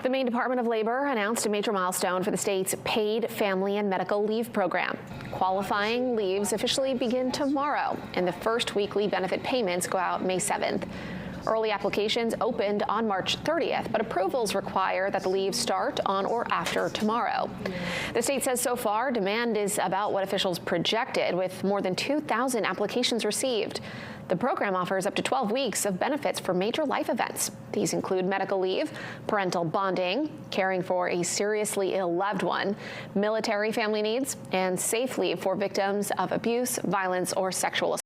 The Maine Department of Labor announced a major milestone for the state's paid family and medical leave program. Qualifying leaves officially begin tomorrow, and the first weekly benefit payments go out May 7th. Early applications opened on March 30th, but approvals require that the leaves start on or after tomorrow. The state says so far demand is about what officials projected, with more than 2,000 applications received. The program offers up to 12 weeks of benefits for major life events. These include medical leave, parental bonding, caring for a seriously ill loved one, military family needs, and safe leave for victims of abuse, violence, or sexual assault.